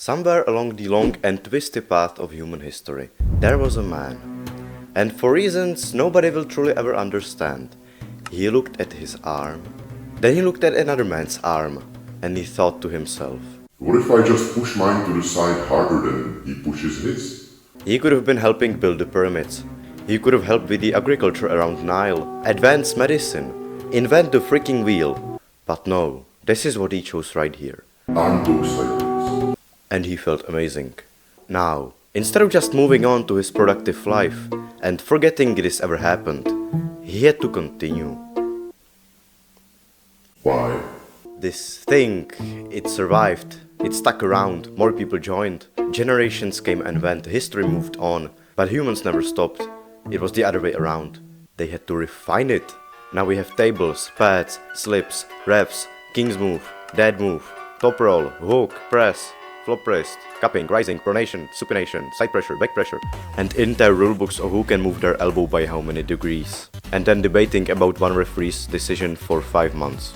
Somewhere along the long and twisty path of human history, there was a man. And for reasons nobody will truly ever understand, he looked at his arm, then he looked at another man's arm, and he thought to himself, what if I just push mine to the side harder than he pushes his? He could have been helping build the pyramids. He could have helped with the agriculture around Nile, advance medicine, invent the freaking wheel. But no, this is what he chose right here. Arm looks like this. And he felt amazing. Now, instead of just moving on to his productive life and forgetting this ever happened, he had to continue. Why? This thing, it survived. It stuck around, more people joined. Generations came and went, history moved on. But humans never stopped. It was the other way around. They had to refine it. Now we have tables, pads, slips, reps, king's move, dead move, top roll, hook, press, flop wrist, cupping, rising, pronation, supination, side pressure, back pressure, and entire rulebooks of who can move their elbow by how many degrees. And then debating about one referee's decision for 5 months.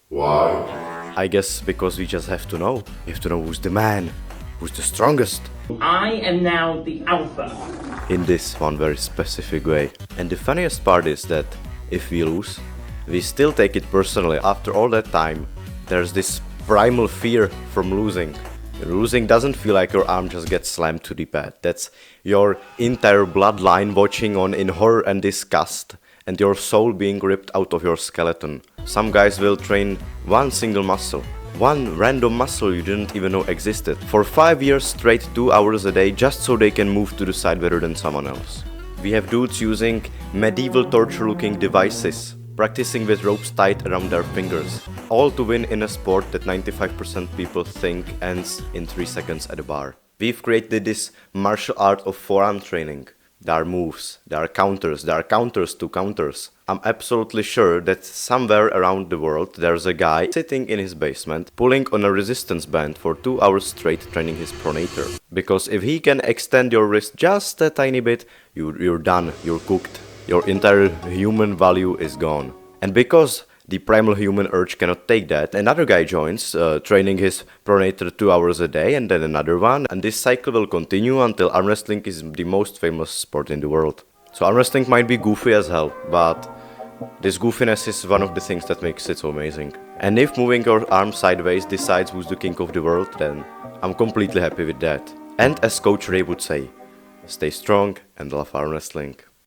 Why? I guess because we just have to know. We have to know who's the man, who's the strongest. I am now the alpha. In this one very specific way. And the funniest part is that if we lose, we still take it personally. After all that time, there's this primal fear from losing. Losing doesn't feel like your arm just gets slammed to the pad. That's your entire bloodline watching on in horror and disgust, and your soul being ripped out of your skeleton. Some guys will train one single muscle, one random muscle you didn't even know existed, for 5 years straight, 2 hours a day, just so they can move to the side better than someone else. We have dudes using medieval torture-looking devices, practicing with ropes tied around their fingers, all to win in a sport that 95% people think ends in 3 seconds at a bar. We've created this martial art of forearm training. There are moves, there are counters to counters. I'm absolutely sure that somewhere around the world there's a guy sitting in his basement pulling on a resistance band for 2 hours straight training his pronator. Because if he can extend your wrist just a tiny bit, you're done, you're cooked. Your entire human value is gone. And because the primal human urge cannot take that, another guy joins, training his pronator 2 hours a day, and then another one, and this cycle will continue until arm wrestling is the most famous sport in the world. So arm wrestling might be goofy as hell, but this goofiness is one of the things that makes it so amazing. And if moving your arm sideways decides who's the king of the world, then I'm completely happy with that. And as Coach Ray would say, stay strong and love arm wrestling.